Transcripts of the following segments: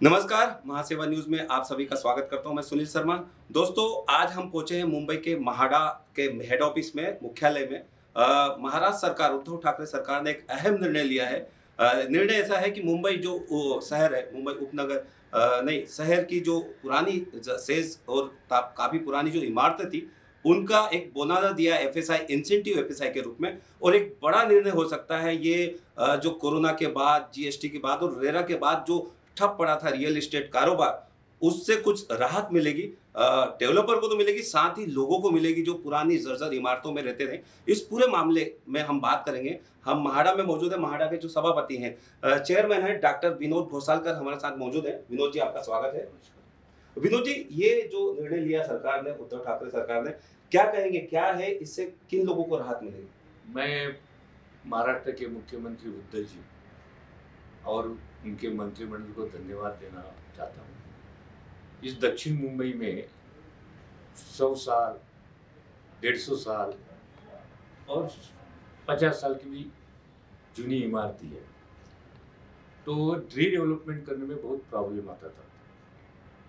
नमस्कार, महासेवा न्यूज़ में आप सभी का स्वागत करता हूं। मैं सुनील शर्मा। दोस्तों, आज हम पहुंचे हैं मुंबई के म्हाडा के हेड ऑफिस में, मुख्यालय में। महाराष्ट्र सरकार, उद्धव ठाकरे सरकार ने एक अहम निर्णय लिया है। निर्णय ऐसा है कि मुंबई जो शहर है, मुंबई उपनगर नहीं, शहर की जो पुरानी सेज और काफ़ी पुरानी जो इमारतें थी, उनका एक बोनाज़ा दिया एफएसआई, इंसेंटिव एफएसआई के रूप में। और एक बड़ा निर्णय हो सकता है ये, जो कोरोना के बाद, जीएसटी के बाद और रेरा के बाद जो ठप पड़ा था रियल एस्टेट कारोबार, उससे कुछ राहत मिलेगी। डेवलपर को तो मिलेगी, साथ ही लोगों को मिलेगी जो पुरानी जर्जर इमारतों में रहते थे। इस पूरे मामले में हम बात करेंगे। हम म्हाडा में मौजूद है, म्हाडा के जो सभापति हैं, चेयरमैन है डॉक्टर विनोद घोसालकर हमारे साथ मौजूद है। विनोद जी, आपका स्वागत है। विनोद जी, ये जो निर्णय लिया सरकार ने, उद्धव ठाकरे सरकार ने, क्या कहेंगे, क्या है इससे, किन लोगों को राहत मिलेगी? मैं महाराष्ट्र के मुख्यमंत्री उद्धव जी और उनके मंत्रिमंडल को धन्यवाद देना चाहता हूँ। इस दक्षिण मुंबई में 100 साल, 150 साल और 50 साल की भी जूनी इमारतें है, तो रीडेवलपमेंट करने में बहुत प्रॉब्लम आता था।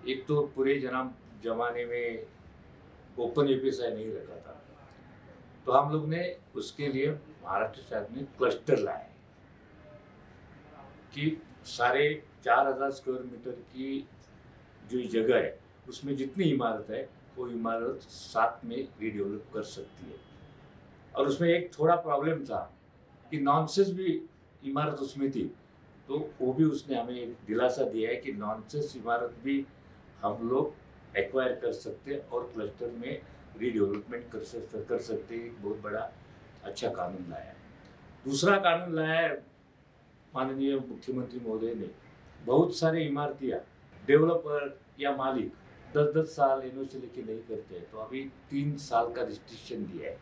एक तो पूरे जमाने में ओपन एपीएसआई नहीं रखा था, तो हम लोग ने उसके लिए महाराष्ट्र शासन ने क्लस्टर लाए कि सारे 4000 स्क्वायर मीटर की जो जगह है उसमें जितनी इमारत है वो इमारत साथ में रीडेवलप कर सकती है। और उसमें एक थोड़ा प्रॉब्लम था कि नॉनसेंस भी इमारत उसमें थी, तो वो भी उसने हमें एक दिलासा दिया है कि नॉनसेंस इमारत भी हम लोग एक्वायर कर सकते हैं और क्लस्टर में रीडेवलपमेंट कर सकते हैं। एक बहुत बड़ा अच्छा कानून लाया है। दूसरा कानून लाया है माननीय मुख्यमंत्री महोदय ने। बहुत सारे इमारतियाँ डेवलपर या मालिक 10-10 साल एनओसी लेके नहीं करते हैं, तो अभी 3 साल का रिस्ट्रिक्शन दिया है।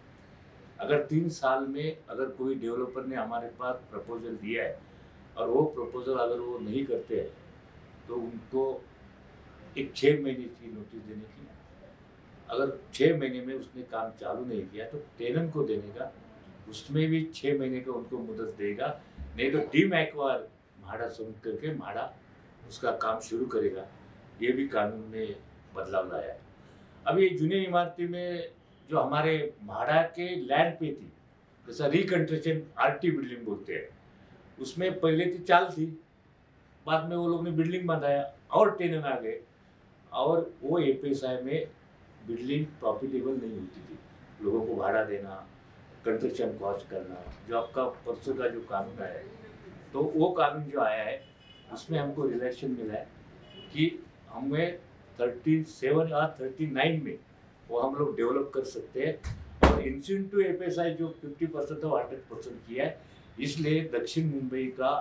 अगर 3 साल में अगर कोई डेवलपर ने हमारे पास प्रपोजल दिया है और वो प्रपोजल अगर वो नहीं करते हैं, तो उनको एक 6 महीने की नोटिस देने की। अगर 6 महीने में उसने काम चालू नहीं किया तो टेनेंट को देने का, उसमें भी 6 महीने का उनको मुदत देगा। नहीं तो डीम एक्वायर म्हाडा सबमिट करके म्हाडा उसका काम शुरू करेगा। ये भी कानून में बदलाव लाया है। अब ये जूनी इमारती में जो हमारे म्हाडा के लैंड पे थी, जैसा रिकंस्ट्रक्शन आरटी बिल्डिंग बोलते हैं, उसमें पहले थी चाल थी, बाद में वो लोग ने बिल्डिंग बनाया और टेनेंट आ गए, और वो एपीएसआई में बिल्डिंग प्रॉफिटेबल नहीं होती थी। लोगों को भाड़ा देना, कंस्ट्रक्शन कॉस्ट करना, जो आपका परसों का जो कानून आया है, तो वो कानून जो आया है उसमें हमको रिलैक्सेशन मिला है कि हमें 37 या 39 में वो हम लोग डेवलप कर सकते हैं। और इंसेंटिव एपीएसआई जो 50% और 100% किया है, इसलिए दक्षिण मुंबई का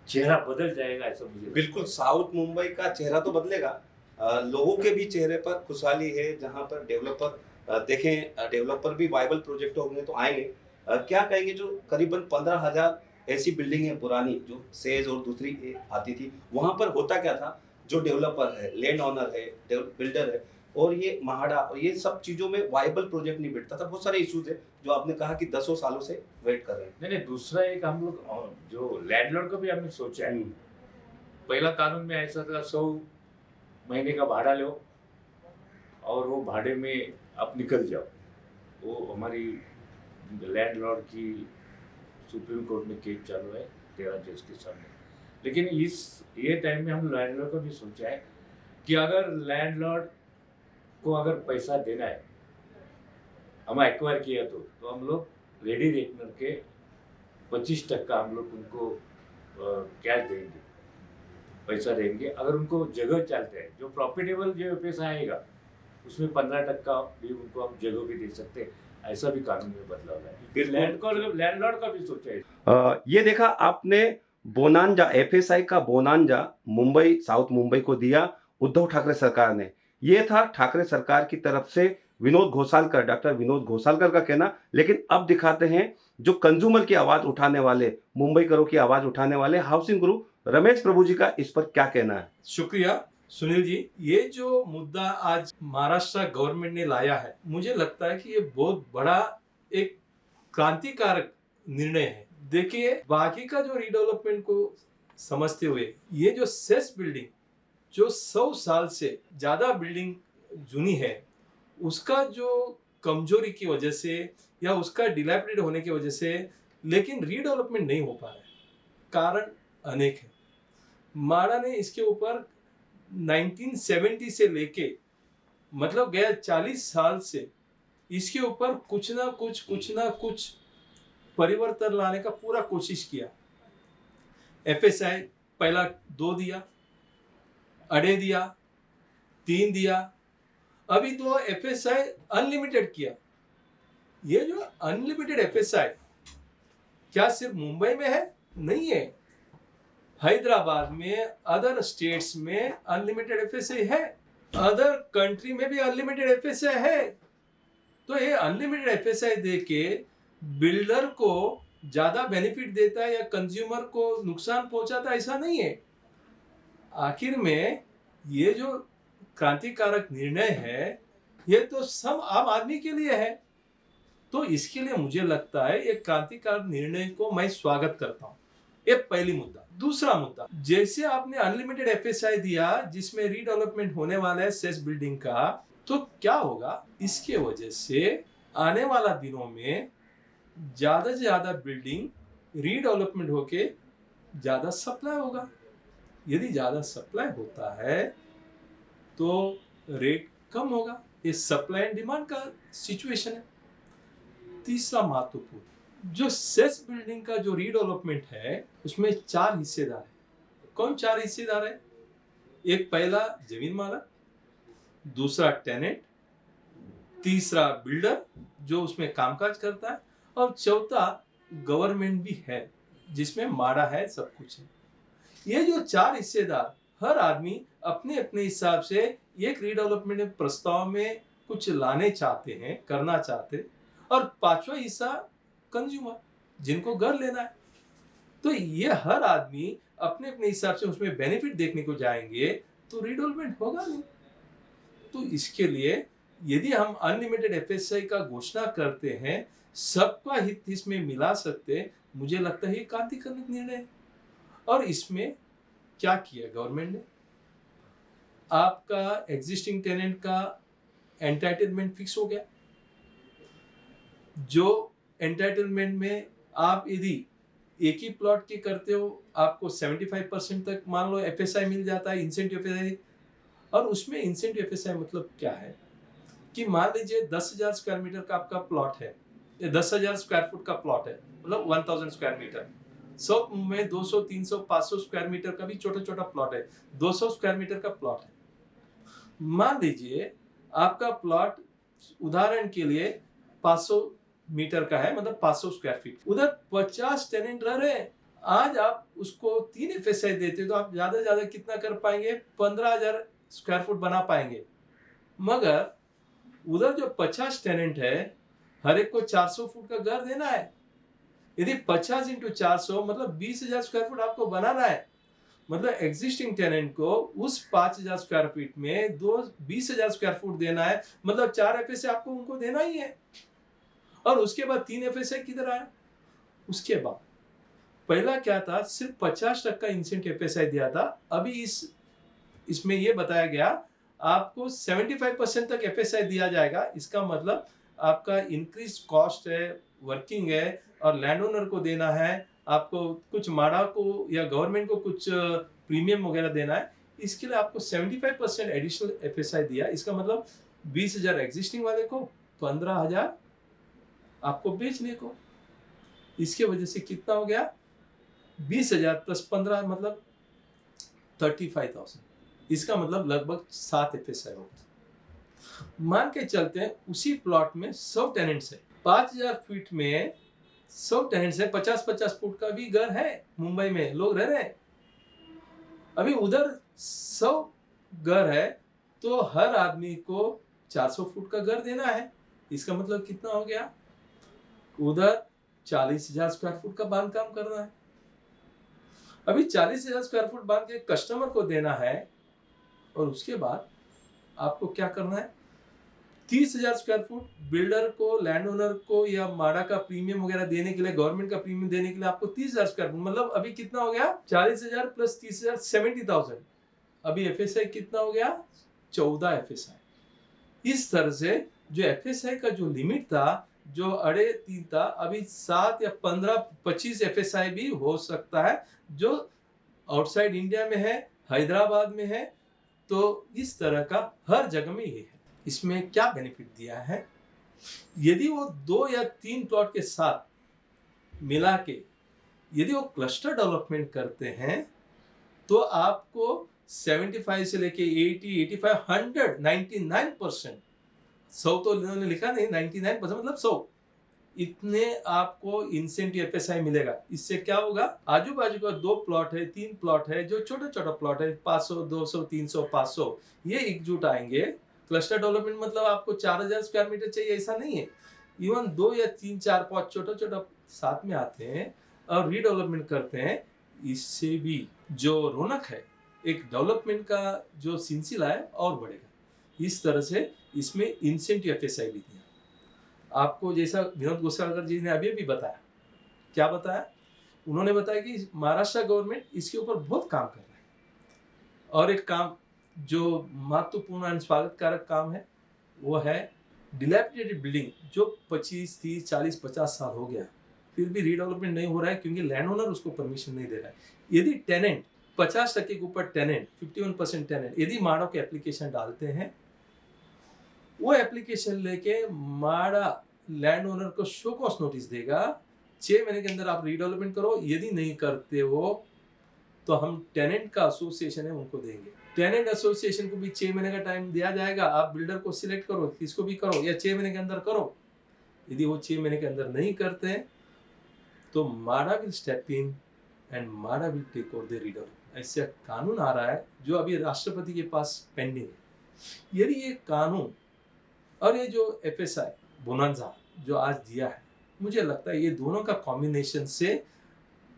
चेहरा बदल जाएगा, ऐसा मुझे लगता है। बिल्कुल, साउथ मुंबई का चेहरा तो बदलेगा। लोगों के भी चेहरे पर खुशहाली है, जहाँ पर डेवलपर देखें, डेवलपर भी वायबल प्रोजेक्ट होंगे तो आएंगे। क्या कहेंगे, जो करीबन 15,000 ऐसी बिल्डिंग है पुरानी जो सेज और दूसरी आती थी, वहां पर होता क्या था? जो डेवलपर है, लैंड ऑनर है, बिल्डर है, और ये म्हाडा और ये सब चीजों में वायबल प्रोजेक्ट नहीं बिकता था। बहुत सारे इश्यूज है जो आपने कहा कि 10 सालों से वेट कर रहे हैं। नहीं, दूसरा एक हम लोग जो लैंडलॉर्ड का भी हमने सोचा है। पहला कानून में ऐसा था 100 महीने का भाड़ा लो और वो भाड़े में आप निकल जाओ। वो हमारी लैंडलॉर्ड की सुप्रीम कोर्ट में केस चालू है 13 जज के सामने। लेकिन ये टाइम में हम लैंडलॉर्ड का भी सोचा है कि अगर लैंडलॉर्ड को अगर पैसा देना है, हम एक्वायर किया तो हम लोग रेडी रेटनर के 25% हम लोग उनको कैश देंगे, पैसा देंगे। अगर उनको जगह चलते हैं, जो प्रॉफिटेबल जो पैसा आएगा उसमें 15% भी उनको हम जगह भी दे सकते हैं। ऐसा भी कानून में बदलाव है। लैंडलॉर्ड का भी सोचा है। ये देखा आपने, बोनांजा, एफएसआई का बोनांजा मुंबई, साउथ मुंबई को दिया उद्धव ठाकरे सरकार ने। ये था ठाकरे सरकार की तरफ से विनोद घोसालकर, डॉक्टर विनोद घोसालकर का कहना। लेकिन अब दिखाते हैं जो कंज्यूमर की आवाज उठाने वाले, मुंबई करो की आवाज उठाने वाले हाउसिंग गुरु रमेश प्रभु जी का इस पर क्या कहना है। शुक्रिया सुनील जी। ये जो मुद्दा आज महाराष्ट्र गवर्नमेंट ने लाया है, मुझे लगता है कि ये बहुत बड़ा एक क्रांतिकारक निर्णय है। देखिए, बाकी का जो रीडेवलपमेंट को समझते हुए ये जो सेस बिल्डिंग जो 100 साल से ज़्यादा बिल्डिंग जूनी है उसका जो कमजोरी की वजह से या उसका डिलैपिडेट होने की वजह से लेकिन रीडेवलपमेंट नहीं हो पा रहा है। कारण अनेक है। माड़ा ने इसके ऊपर 1970 से लेके मतलब गया 40 साल से इसके ऊपर कुछ ना कुछ परिवर्तन लाने का पूरा कोशिश किया। एफएसआई पहला 2 दिया, अड़े दिया, 3 दिया, अभी तो एफएसआई अनलिमिटेड किया। ये जो अनलिमिटेड एफएसआई क्या सिर्फ मुंबई में है? नहीं है। हैदराबाद में, अदर स्टेट्स में अनलिमिटेड एफएसआई है, अदर कंट्री में भी अनलिमिटेड एफएसआई है। तो ये अनलिमिटेड एफएसआई देके बिल्डर को ज्यादा बेनिफिट देता है या कंज्यूमर को नुकसान पहुंचाता है, ऐसा नहीं है। आखिर में ये जो क्रांतिकारक निर्णय है ये तो सब आम आदमी के लिए है। तो इसके लिए मुझे लगता है ये क्रांतिकारक निर्णय को मैं स्वागत करता हूँ। ये पहली मुद्दा। दूसरा मुद्दा, जैसे आपने अनलिमिटेड एफएसआई दिया जिसमें रीडेवलपमेंट होने वाला है सेस बिल्डिंग का, तो क्या होगा? इसके वजह से आने वाला दिनों में ज्यादा से ज्यादा बिल्डिंग रीडेवलपमेंट होके ज्यादा सप्लाई होगा। यदि ज्यादा सप्लाई होता है तो रेट कम होगा। ये सप्लाई एंड डिमांड का सिचुएशन है। तीसरा महत्वपूर्ण, जो सेस बिल्डिंग का जो रीडेवलपमेंट है उसमें 4 हिस्सेदार है। कौन 4 हिस्सेदार है? एक पहला जमीन मालक, दूसरा टेनेंट, तीसरा बिल्डर जो उसमें कामकाज करता है, और चौथा गवर्नमेंट भी है जिसमें माड़ा है, सब कुछ है। ये जो 4 हिस्सेदार हर आदमी अपने अपने हिसाब से एक रीडेवलपमेंट प्रस्ताव में कुछ लाने चाहते हैं, करना चाहते हैं, और 5वां हिस्सा कंज्यूमर जिनको घर लेना है। तो ये हर आदमी अपने अपने हिसाब से उसमें बेनिफिट देखने को जाएंगे तो रीडेवलपमेंट होगा नहीं। तो इसके लिए यदि हम अनलिमिटेड एफएसआई का घोषणा करते हैं, सबका हित इसमें मिला सकते, मुझे लगता है ये क्रांतिकारक निर्णय है। और इसमें क्या किया गवर्नमेंट ने? आपका एग्जिस्टिंग टेनेंट का एंटाइटलमेंट फिक्स हो गया। जो एंटाइटलमेंट में आप यदि एक ही प्लॉट की करते हो आपको 75% तक मान लो एफएसआई मिल जाता है, इंसेंटिव एफएसआई। और उसमें इंसेंटिव एफएसआई मतलब क्या है कि मान लीजिए 10,000 स्क्वायर मीटर का आपका प्लॉट है, या 10,000 स्क्वायर फुट का प्लॉट है, मतलब 1000 स्क्वायर मीटर। साउथ मुंबई में 200, 300, 500 स्क्वायर मीटर का भी छोटा छोटा प्लॉट है, 200 स्क्वायर मीटर का प्लॉट है। मान लीजिए आपका प्लॉट उदाहरण के लिए 500 मीटर का है, मतलब 500 स्क्वायर फीट। उधर 50 टेनेंट रह रहे हैं। आज आप उसको 3 एफएसआई देते तो आप ज्यादा से ज्यादा कितना कर पाएंगे? 15,000 स्क्वायर फुट बना पाएंगे। मगर उधर जो 50 टेनेंट है, हर एक को 400 फुट का घर देना है। यदि 50 इंटू 400 मतलब 20,000 स्क्वायर फुट आपको बनाना है। मतलब एग्जिस्टिंग टेनेंट को उस 5,000 स्क्वायर फीट में 20,000 स्क्वायर फुट देना है, मतलब 4 एफएसआई आपको उनको देना ही है। और उसके बाद 3 एफएसआई किधर आया? उसके बाद पहला क्या था, सिर्फ 50% का इंसेंटिव एफएसआई दिया था। अभी इसमें यह बताया गया आपको 75% तक एफएसआई दिया जाएगा। इसका मतलब आपका इंक्रीज कॉस्ट है, वर्किंग है, और लैंड ओनर को देना है, आपको कुछ माड़ा को या गवर्नमेंट को कुछ प्रीमियम वगैरह देना है। इसके लिए आपको 75% एडिशनल एफएसआई दिया। इसका मतलब 20,000 एग्जिस्टिंग वाले को, 15,000 आपको बेचने को। इसके वजह से कितना हो गया? 20,000 प्लस 15 मतलब 35,000। इसका मतलब लगभग 7 एफएसआई होगा। मान के चलते हैं उसी प्लॉट में 100 टेनेंट्स है, 5,000 फीट में 100 टेनेंट्स है, 50-50 फुट का भी घर है, मुंबई में लोग रह रहे हैं। अभी उधर 100 घर है तो हर आदमी को 400 फुट का घर देना है। इसका मतलब कितना हो गया? उधर 40,000 स्क्वायर फुट का बांधकाम करना है। अभी 40,000 स्क्वायर फुट बांध के कस्टमर को देना है, और उसके बाद आपको क्या करना है? 30,000 स्क्वायर फुट बिल्डर को, लैंड ओनर को या माड़ा का प्रीमियम वगैरह देने के लिए, गवर्नमेंट का प्रीमियम देने के लिए आपको 30,000 स्क्वायर फुट, मतलब अभी कितना हो गया? 40,000 प्लस 30,000 70,000। अभी FSI कितना हो गया, 14 FSI। इस तरह से जो FSI का जो लिमिट था, जो 3.5 था, अभी 7 या 15-25 FSI भी हो सकता है, जो आउटसाइड इंडिया में है, हैदराबाद में है। तो इस तरह का हर जगह में ये है। इसमें क्या बेनिफिट दिया है, यदि वो 2 या 3 प्लॉट के साथ मिला के यदि वो क्लस्टर डेवलपमेंट करते हैं तो आपको 75 से लेके 80, 85, 100, 99%, 100 तो इन्होंने लिखा नहीं, 99% मतलब 100, इतने आपको इंसेंटिव FSI मिलेगा। इससे क्या होगा, आजू बाजू का 2 प्लॉट है, 3 प्लॉट है, जो छोटा छोटा प्लॉट है, 500, 200, 300, 500, ये एकजुट आएंगे। क्लस्टर डेवलपमेंट मतलब आपको 4000 स्क्वायर मीटर चाहिए ऐसा नहीं है। इवन 2 या 3, 4, 5 छोटा छोटा साथ में आते हैं और रीडेवलपमेंट करते हैं। इससे भी जो रौनक है, एक डेवलपमेंट का जो सिलसिला है और बढ़ेगा। इस तरह से इसमें इंसेंटिव FSI भी दिया। आपको जैसा विनोद गोसालकर जी ने अभी बताया, क्या बताया, उन्होंने बताया कि महाराष्ट्र गवर्नमेंट इसके ऊपर बहुत काम कर रहा है। और एक काम जो महत्वपूर्ण और स्वागतकारक काम है वो है डिलैपिडेटेड बिल्डिंग, जो 25, 30, 40, 50 साल हो गया फिर भी रीडेवलपमेंट नहीं हो रहा है, क्योंकि लैंड ओनर उसको परमिशन नहीं दे रहा है। यदि टेनेंट 50% के ऊपर टेनेंट, 51% टेनेंट यदि माड़ो के एप्लीकेशन डालते हैं, वो एप्लीकेशन लेके माड़ा लैंड ओनर को शो कॉज नोटिस देगा, 6 महीने के अंदर आप रीडेवलपमेंट करो। यदि नहीं करते हो तो हम टेनेंट का एसोसिएशन है उनको देंगे। टेनेंट एसोसिएशन को भी 6 महीने का टाइम दिया जाएगा, आप बिल्डर को सिलेक्ट करो, किसको भी करो, या 6 महीने के अंदर करो। यदि वो 6 महीने के अंदर नहीं करते हैं तो MHADA will step in and MHADA will take over the redevelopment. ऐसा कानून आ रहा है जो अभी राष्ट्रपति के पास पेंडिंग है। यदि ये कानून और ये जो FSI बोनांजा जो आज दिया है, मुझे लगता है ये दोनों का कॉम्बिनेशन से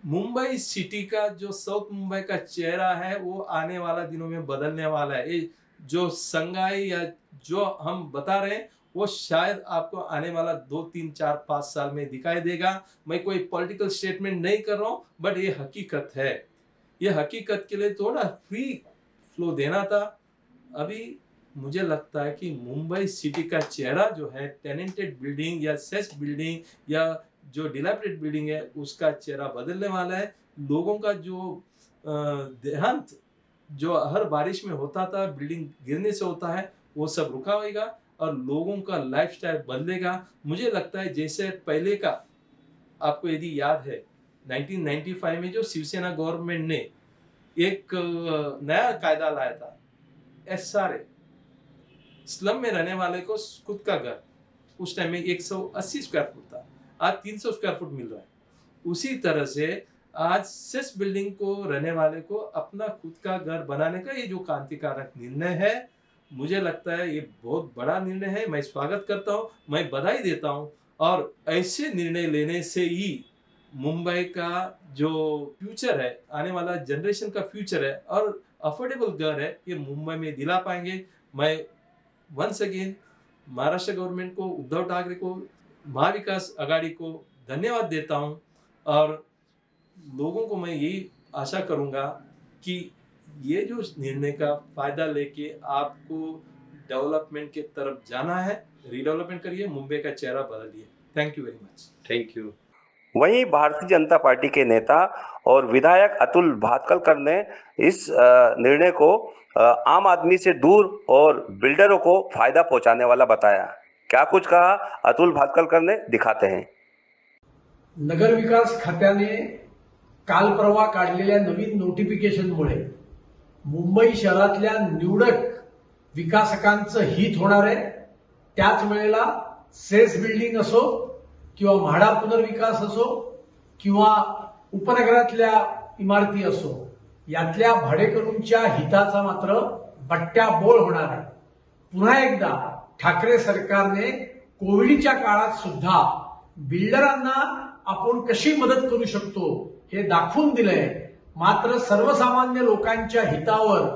मुंबई सिटी का जो साउथ मुंबई का चेहरा है वो आने वाला दिनों में बदलने वाला है। ये जो संगाई या जो हम बता रहे हैं वो शायद आपको आने वाला 2, 3, 4, 5 साल में दिखाई देगा। मैं कोई पॉलिटिकल स्टेटमेंट नहीं कर रहा हूँ, बट ये हकीकत है। ये हकीकत के लिए थोड़ा फ्री फ्लो देना था। अभी मुझे लगता है कि मुंबई सिटी का चेहरा जो है, टेनेंटेड बिल्डिंग या सेस बिल्डिंग या जो डिलैपिडेटेड बिल्डिंग है, उसका चेहरा बदलने वाला है। लोगों का जो देहांत जो हर बारिश में होता था, बिल्डिंग गिरने से होता है, वो सब रुका होगा और लोगों का लाइफस्टाइल बदलेगा। मुझे लगता है जैसे पहले का, आपको यदि याद है 1995 में जो शिवसेना गवर्नमेंट ने एक नया कायदा लाया था, SRA, स्लम में रहने वाले को खुद का घर, उस टाइम में 180 स्क्वायर फुट था, आज 300 स्क्वायर फुट मिल रहा है। उसी तरह से आज सेस बिल्डिंग को रहने वाले को अपना खुद का घर बनाने का ये जो क्रांतिकारक निर्णय है, मुझे लगता है ये बहुत बड़ा निर्णय है। मैं स्वागत करता हूँ, मैं बधाई देता हूँ। और ऐसे निर्णय लेने से ही मुंबई का जो फ्यूचर है, आने वाला जनरेशन का फ्यूचर है और अफोर्डेबल घर है, ये मुंबई में दिला पाएंगे। मैं वंस अगेन महाराष्ट्र गवर्नमेंट को, उद्धव ठाकरे को, महाविकास आघाड़ी को धन्यवाद देता हूँ और लोगों को मैं यही आशा करूँगा कि ये जो निर्णय का फायदा लेके आपको डेवलपमेंट के तरफ जाना है, रीडेवलपमेंट करिए, मुंबई का चेहरा बदलिए। Thank you very much. Thank you. वहीं भारतीय जनता पार्टी के नेता और विधायक अतुल भातखलकर ने इस निर्णय को आम आदमी से दूर और बिल्डरों को फायदा पहुंचाने वाला बताया। क्या कुछ कहा अतुल भातखलकर ने, दिखाते हैं। नगर विकास खात्याने काल परवा काढलेल्या नवीन नोटिफिकेशनमुळे मुंबई शहरातल्या निवडक विकासकांचं हित होणार आहे। त्याच वेळेला सेस बिल्डिंग असो किंवा म्हाडा पुनर्विकास असो किंवा उपनगरातल्या इमारती असो, यातल्या भाडेकरूंच्या हिताचा मात्र बट्ट्याबोळ होणार आहे। पुन्हा एकदा ठाकरे सरकारने कोविडच्या काळात सुद्धा बिल्डरांना आपण कशी मदत करू शकतो हे दाखवून दिलंय। मात्र सर्वसामान्य लोकांच्या हितावर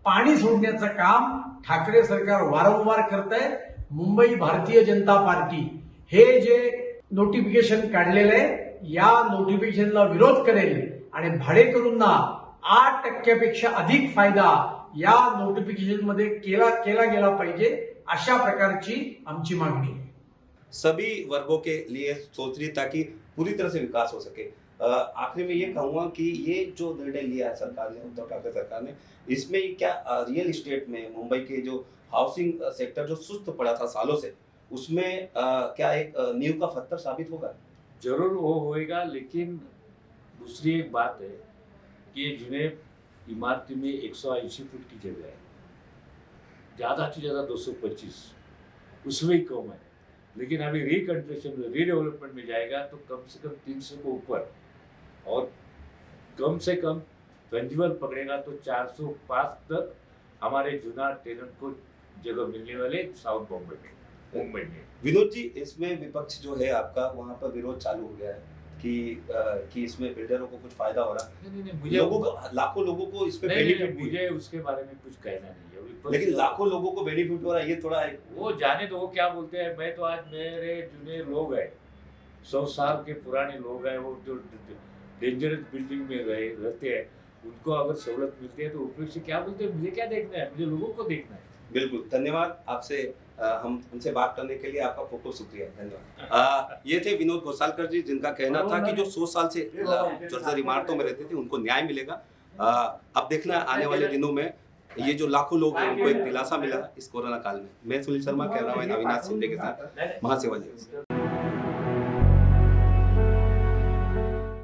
पाणी सोडण्याचं काम ठाकरे सरकार वारंवार करतंय। मुंबई भारतीय जनता पार्टी हे जे नोटिफिकेशन काढलेलं आहे, या नोटिफिकेशनला विरोध करेल आणि भाडेकरूंना 8% अधिक फायदा या नोटिफिकेशन मध्ये केला गेला पाहिजे, अशा प्रकारची आमची मागणी आहे. सभी वर्गों के लिए सोच रही ताकि पूरी तरह से विकास हो सके। आखिर में ये कहूंगा कि ये जो निर्णय लिया है सरकार ने, उद्धव ठाकरे सरकार ने, इसमें क्या रियल इस्टेट में मुंबई के जो हाउसिंग सेक्टर जो सुस्त पड़ा था सालों से, उसमें क्या एक नींव का पत्थर साबित होगा? जरूर वो होएगा, लेकिन दूसरी एक बात है कि ये जुने इमारती में 180 फुट की जगह है, ज़्यादा से ज़्यादा 225, उसमें ही कम है। लेकिन अभी रिकंस्ट्रक्शन में, रीडेवलपमेंट में जाएगा तो कम से कम 300 को ऊपर, और कम से कम फंजिबल पकड़ेगा तो 405 तक हमारे जूना टेनेंट को जगह मिलने वाले साउथ बॉम्बे में, मुंबई में। विनोद जी, इसमें विपक्ष जो है आपका, वहां पर विरोध चालू हो गया है कि इसमें बिल्डरों को कुछ फायदा हो रहा है। नहीं, मुझे लोगों को, लाखों लोगों को इसमें बेनिफिट भी है। मुझे उसके बारे में कुछ कहना नहीं है। लेकिन लाखों लोगों को बेनिफिट हो रहा है, ये थोड़ा वो जाने दो, वो क्या बोलते हैं। मैं तो आज मेरे जुने लोग हैं, 100 साल के पुराने लोग हैं, वो जो डेंजरस बिल्डिंग में रहते हैं, उनको अगर सहूलत मिलती है तो ऊपर से क्या बोलते हैं, मुझे क्या देखना है, मुझे लोगों को देखना है। बिल्कुल, धन्यवाद आपसे। हम उनसे बात करने के लिए आपका बहुत बहुत शुक्रिया, धन्यवाद। ये थे विनोद घोसालकर जी, जिनका कहना था कि जो 100 साल से जर्जर इमारतों में रहते थे उनको न्याय मिलेगा। अब देखना आने वाले दिनों में ये जो लाखों लोग हैं उनको एक दिलासा मिला इस कोरोना काल में। मैं सुनील शर्मा, कैमरामैन अविनाश शिंदे के साथ, महासेवा न्यूज।